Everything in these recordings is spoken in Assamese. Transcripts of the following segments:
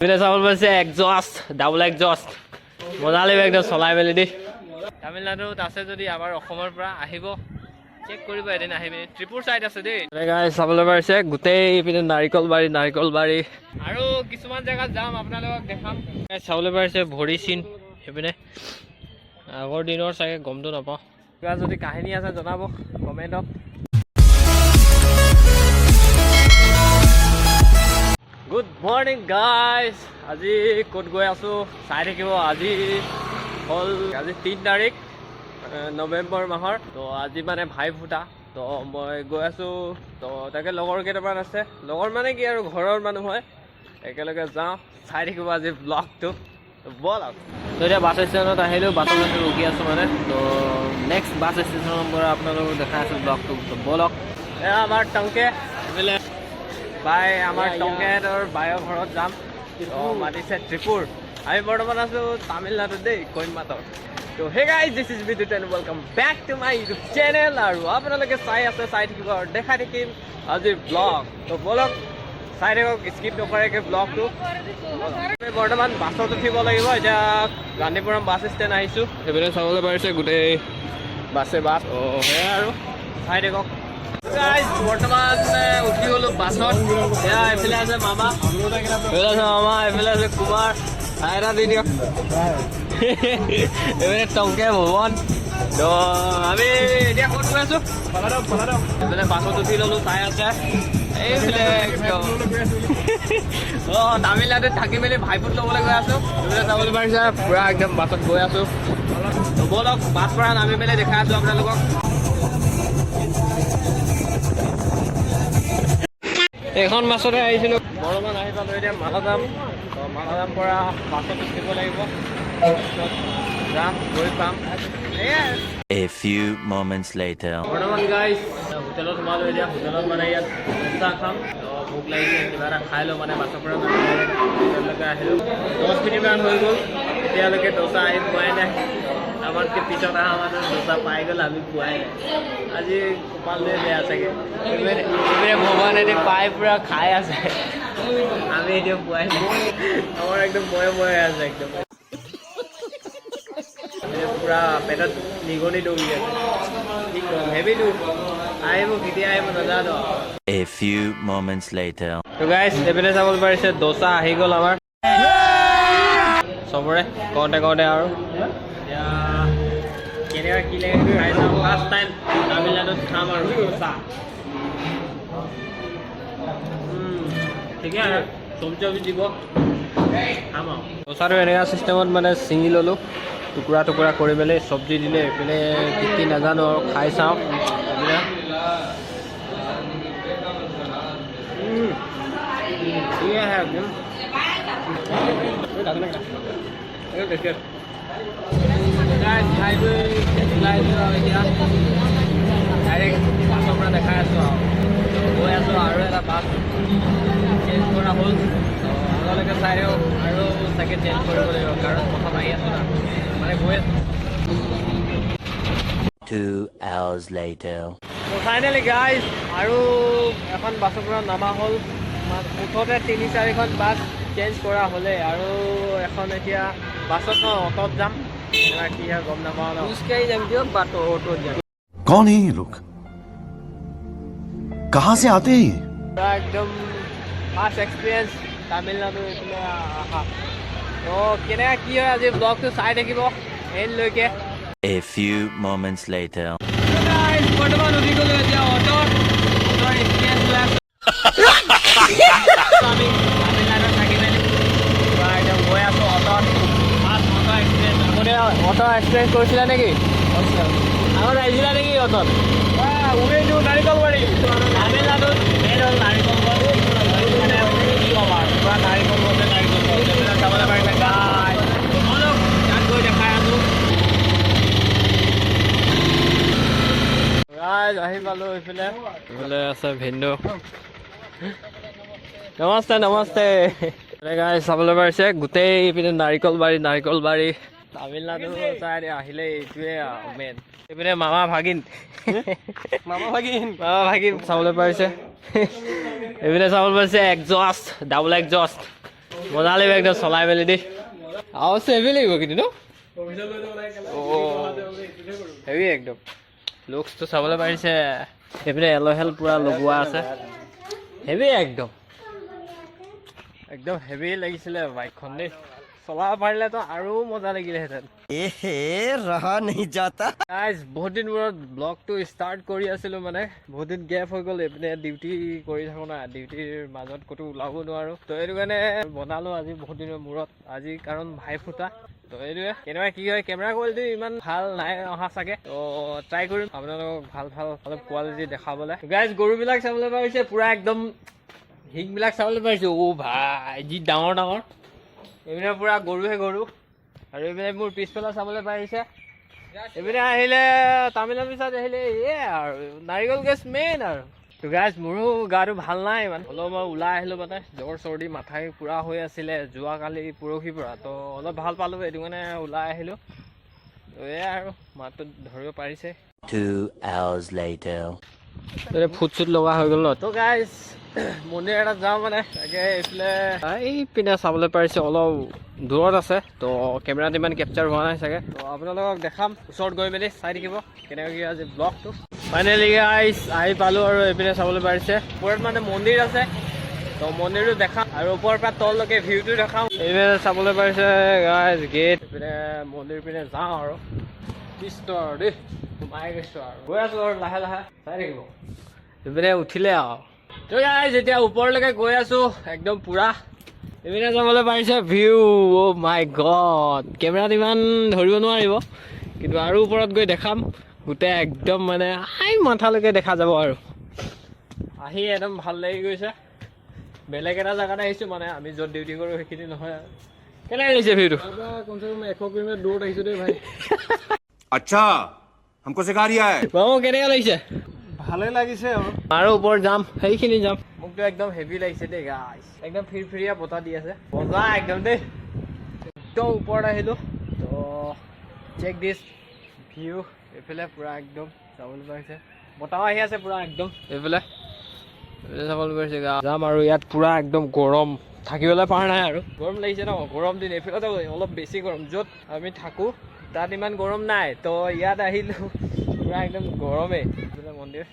এইপিনে চাবলৈ পাইছে এক্সজষ্ট ডাবল এক্সজষ্ট মজা লাগিব একদম চলাই মেলি দেই তামিলনাডুত আছে যদি আমাৰ অসমৰ পৰা আহিব চেক কৰিব এদিন আহিব ত্ৰিপুৰ সাইড আছে দেই গাইস চাবলৈ পাইছে গোটেই ইপিনে নাৰিকল বাৰী আৰু কিছুমান জায়গাত যাম আপোনালোকক দেখাম গাইস চাবলৈ পাইছে ভৰি চিন ইপিনে আগৰ দিনৰ চাগে গমটো নাপাওঁ কিবা যদি কাহিনী আছে জনাব কমেণ্টত গুড মৰ্নিং গাইজ আজি ক'ত গৈ আছোঁ চাই থাকিব আজি হ'ল আজি 3 তাৰিখ নৱেম্বৰ মাহৰ তো আজি মানে ভাই ফুটা তো মই গৈ আছোঁ তো তাকে লগৰ কেইটামান আছে লগৰ মানে কি আৰু ঘৰৰ মানুহ হয় একেলগে যাওঁ চাই থাকিব আজি ব্লগটো বল আৰু তো এতিয়া বাছ ষ্টেচনত আহিলোঁ বাছত ৰখি আছোঁ মানে তো নেক্সট বাছ ষ্টেচনৰ পৰা আপোনালোকক দেখাই আছোঁ ব্লগটো তো বলক এয়া আমাৰ টংকে এইফালে বাই আমাৰ টংকেহঁতৰ বায়ৰ ঘৰত যাম মাতিছে ত্ৰিপুৰ আমি বৰ্তমান আছোঁ তামিলনাডু দেই কইম্বাটৰ তো hey guys this is Vidyut and welcome back to my YouTube channel আৰু আপোনালোকে চাই থাকিব আৰু দেখাই থাকিম আজিৰ ব্লগ তো বলক চাই থাকক স্কিপ নকৰাকৈ ব্লগটো আমি বৰ্তমান বাছত উঠিব লাগিব এতিয়া গান্ধীপুৰম বাছ ষ্টেণ্ড আহিছোঁ সেইপিনে চাবলৈ পাৰিছে গোটেই বাছ সেয়াই আৰু চাই থাকক বৰ্তমান উঠি গলো বাছত এয়া এইফালে আছে মামা এইফালে আছে কুমাৰ এটা দি দিয়ক এইফালে টংকে ভৱন তো আমি এতিয়া ক'ত গৈ আছোঁ এইফালে বাছত উঠি ললো চাই আছে এইফালে তামিলনাডুত থাকি মেলি ভাইফুট ল'বলৈ গৈ আছোঁ এইফালে চাবলৈ পাৰিছে পুৰা একদম বাছত গৈ আছোঁ বলক বাছ পৰা নামি মেলি দেখাই আছোঁ আপোনালোকক এখন বাছতে আহিছিলোঁ বৰ্তমান আহি পালোঁ এতিয়া মালাজাম পৰা বাছত উঠিব লাগিব যাম গৈ পাম A few moments later. বৰ্তমান গাইজ হোটেলত সোমালোঁ এতিয়া হোটেলত মানে ইয়াত চাহ খাম ভোক লাগিছে কিবা এটা খাই লওঁ মানে বাছৰ পৰা এতিয়ালৈকে আহিলোঁ 10 মিনিটমান হৈ গ'ল এতিয়ালৈকে দোচা আহি পোৱাই নাই আমাতকৈ পিছত অহা মানুহ দোচা পাই গ'ল আমি পোৱাই নাই আজি কপালটোৱে বেয়া চাগে এইপিনে ভগৱানে পাই পুৰা খাই আছে আমি এতিয়া পোৱাই নাই আমাৰ একদম ময়ে আছে একদম পুৰা পেটত নিগনি দৌৰি আছে কি ক'ম হেভিটো আহিব কেতিয়া আহিব নাজানো A few moments later. তো গাইজ এইপিনে চাবলৈ পাৰিছে দোচা আহি গ'ল আমাৰ চবৰে কওঁতে আৰু এতিয়া কেনেকুৱা কি লাগে খাই চাওঁ ফাৰ্ষ্ট টাইম তামিলনাডুত খাম আৰু দোচা ঠিকে আছে চব্জি দিব খাম আৰু দোচাটো এনেকুৱা চিষ্টেমত মানে ছিঙি ল'লোঁ টুকুৰা কৰি মেলি চব্জি দিলে এইপিনে কি নাজানো আৰু খাই চাওঁ ডাইৰেক্ট বাছৰ পৰা দেখাই আছোঁ আৰু গৈ আছোঁ আৰু এটা বাছ চেঞ্জ কৰা হ'ল আপোনালোকে চাই দিয়ক আৰু চাগে চেঞ্জ কৰিব লাগিব কাৰণ প্ৰথম আহি আছোঁ না মানে গৈ আছোঁ 2 hours later. ফাইনেলি গাইজ আৰু এখন বাছৰ পৰা নামা হ'ল মুঠতে 3-4খন বাছ চেঞ্জ কৰা হ'লে আৰু এখন এতিয়া বাছত মই অটত যাম কি হয় গম নাপাওঁ ন খোজকাঢ়ি যাম দিয়ক বা অটত যাম कौन है ये लोग कहाँ से आते हैं একদম ফাৰ্ষ্ট এক্সপিৰিয়েঞ্চ তামিলনাডু এইফালে অহা তো কেনেকৈ কি হয় আজি ব্লগটো চাই থাকিব এণ্ডলৈকে A few moments later. বৰ্তমান উঠি গ'লোঁ এতিয়া অটৰ এক্সপিৰিয়েঞ্চ লৈ আছোঁ আমি তামিলনাডুত থাকি মেলি একদম গৈ আছোঁ অটত ফাৰ্ষ্ট অট এক্সপিৰিয়েঞ্চ আপুনি অট এক্সপিৰিয়েঞ্চ কৰিছিলে নেকি আগত আহিছিলা নেকি অটত উবেৰটো নাৰিকলবাৰী তামিলনাডুত মেইন হ'ল নাৰিকল গছ মানে কি ক'ম আৰু পুৰা নাৰিকল গছে চাবলৈ পাৰিছে গাই তাত গৈ দেখাই আছোঁ গাইজ আহি পালোঁ এইফালে আছে ভিন্দু নমস্তে গাইজ চাবলৈ পাৰিছে গোটেই ইপিনে নাৰিকল বাৰী তামিলনাডু চাই আহিলে এইটোৱে মেইন এইপিনে মামা ভাগিন চাবলৈ পাৰিছে এইপিনে চাবলৈ পাৰিছে এক্সজষ্ট ডাবল এক্সজষ্ট মজা লাগিব একদম চলাই মেলি দেই আৱাজটো হেভি লাগিব কিন্তু ন হেভি একদম লুকছটো চাবলৈ পাৰিছে এইপিনে এলহেল পুৰা লগোৱা আছে হেভি একদম একদম হেভি লাগিছিলে বাইকখন দেই চলাব পাৰিলেতো আৰু মজা লাগিলেহেঁতেন रहा नहीं जाता গাইজ বহুত দিন মূৰত ব্লগটো ষ্টাৰ্ট কৰি আছিলোঁ মানে বহুত দিন গেপ হৈ গ'ল এইপিনে ডিউটি কৰি থাকোঁ না ডিউটিৰ মাজত ক'তো ওলাব নোৱাৰোঁ তো এইটো কাৰণে বনালোঁ আজি বহুত দিনৰ মূৰত আজি কাৰণ ভাই ফুটা তো এইটোৱে কেনেকুৱা কি হয় কেমেৰা কোৱালিটি ইমান ভাল নাই অহা চাগে তো ট্ৰাই কৰিম আপোনালোকক ভাল ভাল অলপ কোৱালিটি দেখাবলৈ গাইজ গৰুবিলাক চাবলৈ পাৰিছে পুৰা একদম হিংবিলাক চাবলৈ পাৰিছে ভাই যি ডাঙৰ ডাঙৰ এইপিনে পুৰা গৰুহে গৰু আৰু এইপিনে মোৰ পিছফালে চাবলৈ পাৰিছে এইপিনে আহিলে তামিলনাডু চাইড আহিলে আৰু নাৰিকল গেছ মেইন আৰু তো গাইজ মোৰো গাটো ভাল নাই ইমান অলপ মই ওলাই আহিলোঁ মানে জ্বৰ চৰ্দি মাথাই পুৰা হৈ আছিলে যোৱাকালি পৰহিৰ পৰা তো অলপ ভাল পালোঁ এইটো কাৰণে ওলাই আহিলোঁ তো আৰু মাতটো ধৰিব পাৰিছে 2 hours later. ফুট চুট লগা হৈ গ'ল ন তো গাইজ মন্দিৰ এটাত যাওঁ মানে তাকে এইফালে এইপিনে চাবলৈ পাৰিছে অলপ দূৰত আছে তো কেমেৰাত ইমান কেপচাৰ হোৱা নাই চাগে তো আপোনালোকক দেখাম ওচৰত গৈ মেলি চাই থাকিব কেনেকৈ কি আজি ব্লগটো ফাইনেলি গাইজ আহি পালোঁ আৰু এইপিনে চাবলৈ পাৰিছে ওপৰত মানে মন্দিৰ আছে তো মন্দিৰটো দেখাম আৰু ওপৰৰ পৰা তললৈকে ভিউটো দেখাম এইপিনে চাবলৈ পাৰিছে গাইজ গেট এইপিনে মন্দিৰ পিনে যাওঁ আৰু কৃষ্ণ আৰু দেই সোমাই গৈছোঁ আৰু গৈ আছোঁ আৰু লাহে লাহে চাই থাকিব এইপিনে উঠিলে আৰু তো গাইজ এতিয়া ওপৰলৈকে গৈ আছোঁ একদম পুৰা এইপিনে যাবলৈ পাৰিছে ভিউ মাই গড কেমেৰাত ইমান ধৰিব নোৱাৰিব কিন্তু আৰু ওপৰত গৈ দেখাম গোটেই একদম মানে মাথালৈকে দেখা যাব আৰু আহি একদম ভাল লাগি গৈছে বেলেগ এটা জেগাত আহিছোঁ মানে আমি য'ত ডিউটি কৰোঁ সেইখিনি নহয় আৰু কেনেকৈ লাগিছে ভিউটো কমচে কম 100 কিলোমিটাৰ দূৰত আহিছোঁ দেই ভাই अच्छा हमको सिखा रिया है বাবু কেনেকৈ লাগিছে ভালে লাগিছে আৰু ওপৰত যাম সেইখিনি যাম মোকতো একদম হেভি লাগিছে দেই গাইজ একদম ফিৰফিৰীয়া বতাহ দি আছে মজা একদম দেই একদম ওপৰত আহিলোঁ তো চেক দিছ ভিউ এইফালে পুৰা একদম চাবলৈ পাৰিছে বতাহ আহি আছে পুৰা একদম এইফালে চাবলৈ পাৰিছে যাম আৰু ইয়াত পুৰা একদম গৰম থাকিবলৈ পৰা নাই আৰু গৰম লাগিছে ন গৰম দিন এইফালেতো অলপ বেছি গৰম য'ত আমি থাকোঁ তাত ইমান গৰম নাই তো ইয়াত আহিলোঁ পুৰা একদম গৰমেই এইফালে মন্দিৰ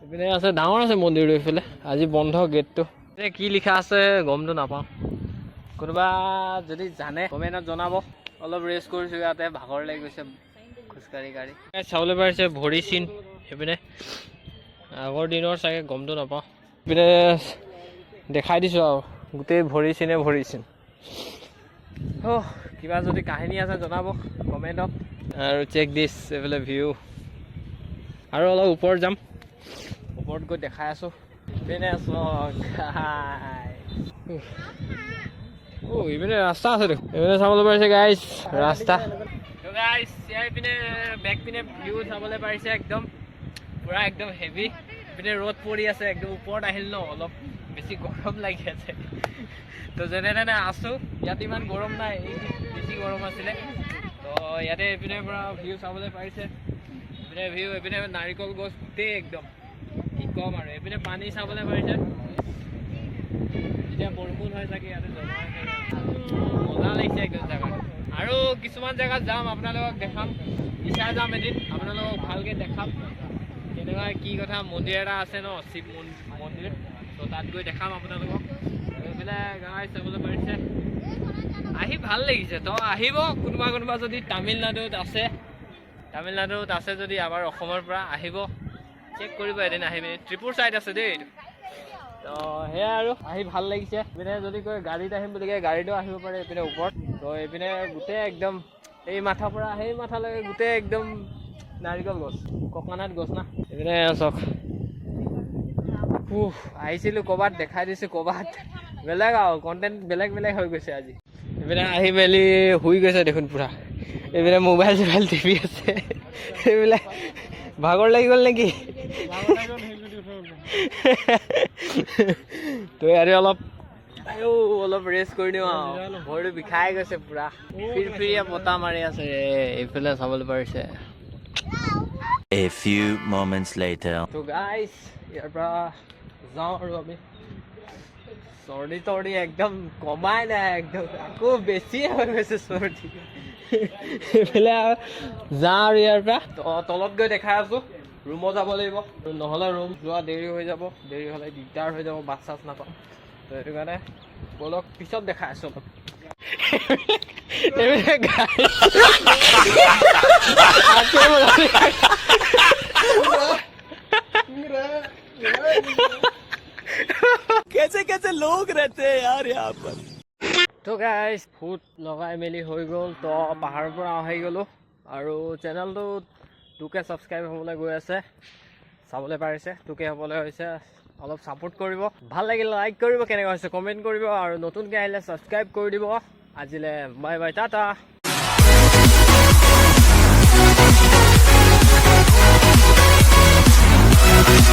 এইপিনে আছে ডাঙৰ আছে মন্দিৰটো এইফালে আজি বন্ধ গেটটো কি লিখা আছে গমটো নাপাওঁ কোনোবা যদি জানে কমেণ্টত জনাব অলপ ৰেষ্ট কৰিছোঁ ইয়াতে ভাগৰ লাগি গৈছে খোজকাঢ়ি গাড়ী চাবলৈ পাৰিছে ভৰি চিন সেইপিনে আগৰ দিনৰ চাগে গমটো নাপাওঁ এইপিনে দেখাই দিছোঁ আৰু গোটেই ভৰি চিন কিবা যদি কাহিনী আছে জনাব কমেণ্টত আৰু চেক দিছ এইফালে ভিউ আৰু অলপ ওপৰত যাম ওপৰত গৈ দেখাই আছোঁ ইপিনে ইপিনে ৰাস্তা আছে দেখোন এইপিনে চাবলৈ পাৰিছে গাইজ ৰাস্তা গাইজ এইপিনে বেক পিনে ভিউ চাবলৈ পাৰিছে একদম পুৰা একদম হেভি ইপিনে ৰ'দ পৰি আছে একদম ওপৰত আহিল ন অলপ বেছি গৰম লাগি আছে তো যেনে তেনে আছোঁ ইয়াত ইমান গৰম নাই বেছি গৰম আছিলে তো ইয়াতে এইপিনে পৰা ভিউ চাবলৈ পাৰিছে এইপিনে ভিউ এইপিনে নাৰিকল গছ গোটেই একদম কি ক'ম আৰু এইপিনে পানী চাবলৈ পাৰিছে এতিয়া বৰষুণ হয় চাগে ইয়াতে মজা লাগিছে একদম জেগা আৰু কিছুমান জেগাত যাম আপোনালোকক দেখাম ইচ্ছা যাম এদিন আপোনালোকক ভালকৈ দেখাম কেনেকুৱা কি কথা মন্দিৰ এটা আছে ন শিৱ মন্দিৰ তো তাত গৈ দেখাম আপোনালোকক এইফালে গাই চাবলৈ পাৰিছে আহি ভাল লাগিছে তো আহিব কোনোবা যদি তামিলনাডুত আছে যদি আমাৰ অসমৰ পৰা আহিব চেক কৰিব এদিন আহিব ত্ৰিপুৰ চাইড আছে দেই এইটো তো সেয়াই আৰু আহি ভাল লাগিছে এইপিনে যদি কয় গাড়ীত আহিম বুলি কয় গাড়ীতো আহিব পাৰে এইপিনে ওপৰত তো এইপিনে গোটেই একদম এই মাথাৰ পৰা সেই মাথালৈকে গোটেই একদম নাৰিকল গছ ককনাট গছ না এইপিনে চাওক আহিছিলোঁ ক'ৰবাত দেখাই দিছোঁ ক'ৰবাত বেলেগ আৰু কণ্টেণ্ট বেলেগ হৈ গৈছে আজি এইপিনে আহি মেলি শুই গৈছে দেখোন পুৰা এইপিনে মোবাইল চোবাইল টিভি আছে এইবিলাক ভাগৰ লাগি গ'ল নেকি তো ইয়াতে অলপ ৰেষ্ট কৰি দিওঁ আৰু ভৰিটো বিষাই গৈছে পুৰা ফিৰফিৰীয়া বতাহ মাৰি আছে এইফালে চাবলৈ পাৰিছে A few moments later. তো গাইজ ইয়াৰ পৰা যাওঁ আৰু আমি চৰ্দি তৰ্দি একদম কমাই নাই একদম আকৌ বেছিয়ে হৈ গৈছে চৰ্দি এইফালে যাওঁ আৰু ইয়াৰ পৰা তলত গৈ দেখাই আছো ৰুমত যাব লাগিব নহ'লে ৰুম যোৱা দেৰি হৈ যাব দেৰি হ'লে দিগদাৰ হৈ যাব বাছ চাছ নাপাওঁ তো সেইটো কাৰণে বলক পিছত দেখাই আছো कैसे कैसे लोग रहते हैं यार यहाँ पर। তো গাইজ ফুট লগাই মেলি হৈ গ'ল তো পাহাৰৰ পৰা আহি গ'লোঁ আৰু চেনেলটো 2K ছাবস্ক্ৰাইব হ'বলৈ গৈ আছে চাবলৈ পাৰিছে 2K হ'বলৈ হৈছে অলপ ছাপোৰ্ট কৰিব ভাল লাগিল লাইক কৰিব কেনেকুৱা হৈছে কমেণ্ট কৰিব আৰু নতুনকৈ আহিলে ছাবস্ক্ৰাইব কৰি দিব আজিলৈ বাই বাই টাটা